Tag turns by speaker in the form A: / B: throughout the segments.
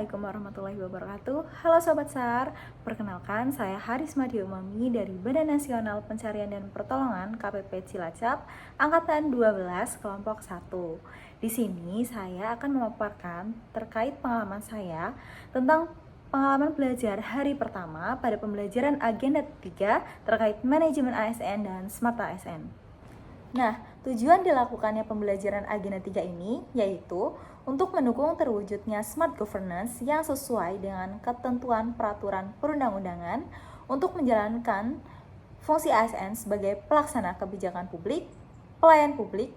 A: Assalamualaikum warahmatullahi wabarakatuh. Halo Sobat SAR, perkenalkan saya Harisma Diomami dari Badan Nasional Pencarian dan Pertolongan KPP Cilacap, Angkatan 12, Kelompok 1. Di sini saya akan memaparkan terkait pengalaman saya tentang pengalaman belajar hari pertama pada pembelajaran agenda 3 terkait manajemen ASN dan Smart ASN. Nah, tujuan dilakukannya pembelajaran agenda 3 ini yaitu untuk mendukung terwujudnya smart governance yang sesuai dengan ketentuan peraturan perundang-undangan untuk menjalankan fungsi ASN sebagai pelaksana kebijakan publik, pelayan publik,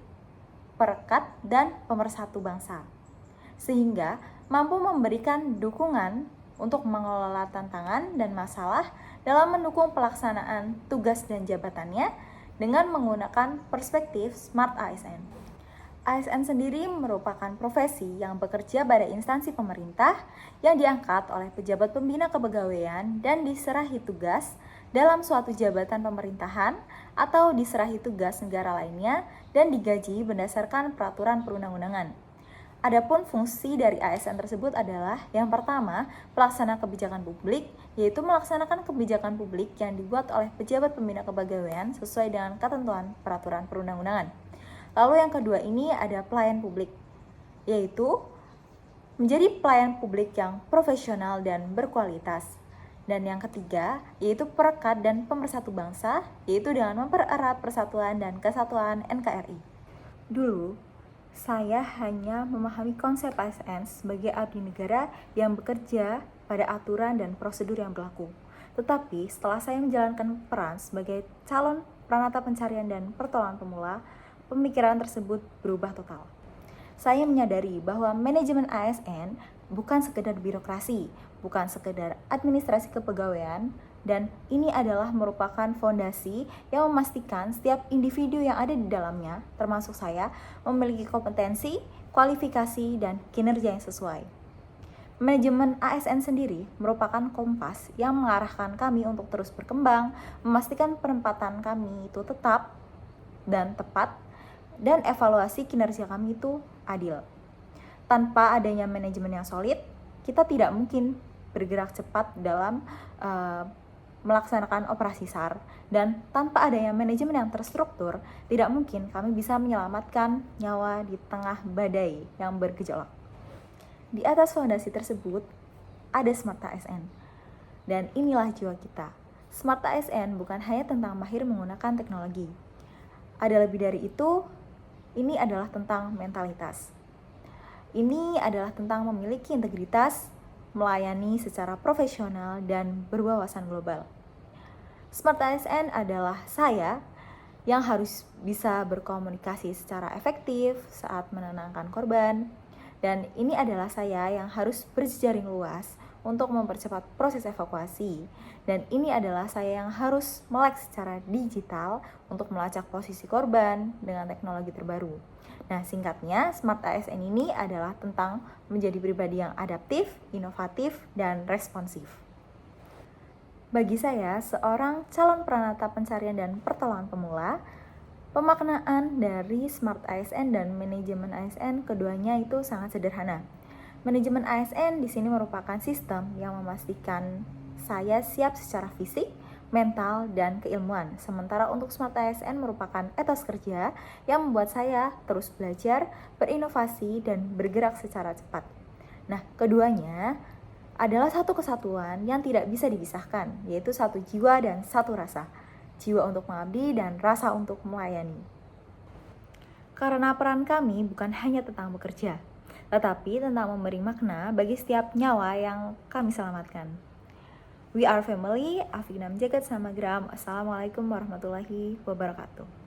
A: perekat, dan pemersatu bangsa. Sehingga mampu memberikan dukungan untuk mengelola tantangan dan masalah dalam mendukung pelaksanaan tugas dan jabatannya dengan menggunakan perspektif Smart ASN. ASN sendiri merupakan profesi yang bekerja pada instansi pemerintah yang diangkat oleh pejabat pembina kepegawaian dan diserahi tugas dalam suatu jabatan pemerintahan atau diserahi tugas negara lainnya dan digaji berdasarkan peraturan perundang-undangan. Adapun fungsi dari ASN tersebut adalah yang pertama, pelaksana kebijakan publik, yaitu melaksanakan kebijakan publik yang dibuat oleh pejabat pembina kepegawaian sesuai dengan ketentuan peraturan perundang-undangan. Lalu yang kedua ini ada pelayan publik, yaitu menjadi pelayan publik yang profesional dan berkualitas. Dan yang ketiga, yaitu perekat dan pemersatu bangsa, yaitu dengan mempererat persatuan dan kesatuan NKRI. Dulu, saya hanya memahami konsep ASN sebagai abdi negara yang bekerja pada aturan dan prosedur yang berlaku. Tetapi setelah saya menjalankan peran sebagai calon Pranata Pencarian dan Pertolongan Pemula, pemikiran tersebut berubah total. Saya menyadari bahwa manajemen ASN bukan sekedar birokrasi, bukan sekedar administrasi kepegawaian, dan ini adalah merupakan fondasi yang memastikan setiap individu yang ada di dalamnya, termasuk saya, memiliki kompetensi, kualifikasi, dan kinerja yang sesuai. Manajemen ASN sendiri merupakan kompas yang mengarahkan kami untuk terus berkembang, memastikan penempatan kami itu tetap dan tepat, dan evaluasi kinerja kami itu adil. Tanpa adanya manajemen yang solid, kita tidak mungkin bergerak cepat dalam melaksanakan operasi SAR, dan tanpa adanya manajemen yang terstruktur, tidak mungkin kami bisa menyelamatkan nyawa di tengah badai yang bergejolak. Di atas fondasi tersebut, ada Smart ASN, dan inilah jiwa kita. Smart ASN bukan hanya tentang mahir menggunakan teknologi. Ada lebih dari itu, ini adalah tentang mentalitas. Ini adalah tentang memiliki integritas, melayani secara profesional, dan berwawasan global. Smart ASN adalah saya yang harus bisa berkomunikasi secara efektif saat menenangkan korban, dan ini adalah saya yang harus berjejaring luas untuk mempercepat proses evakuasi, dan ini adalah saya yang harus melek secara digital untuk melacak posisi korban dengan teknologi terbaru. Nah, singkatnya, Smart ASN ini adalah tentang menjadi pribadi yang adaptif, inovatif, dan responsif. Bagi saya, seorang calon Pranata Pencarian dan Pertolongan Pemula, pemaknaan dari Smart ASN dan manajemen ASN keduanya itu sangat sederhana. Manajemen ASN di sini merupakan sistem yang memastikan saya siap secara fisik, mental, dan keilmuan. Sementara untuk Smart ASN merupakan etos kerja yang membuat saya terus belajar, berinovasi, dan bergerak secara cepat. Nah, keduanya adalah satu kesatuan yang tidak bisa dipisahkan, yaitu satu jiwa dan satu rasa. Jiwa untuk mengabdi dan rasa untuk melayani. Karena peran kami bukan hanya tentang bekerja, tetapi tentang memberi makna bagi setiap nyawa yang kami selamatkan. We are family, Afinam Jagat Samagram. Assalamualaikum warahmatullahi wabarakatuh.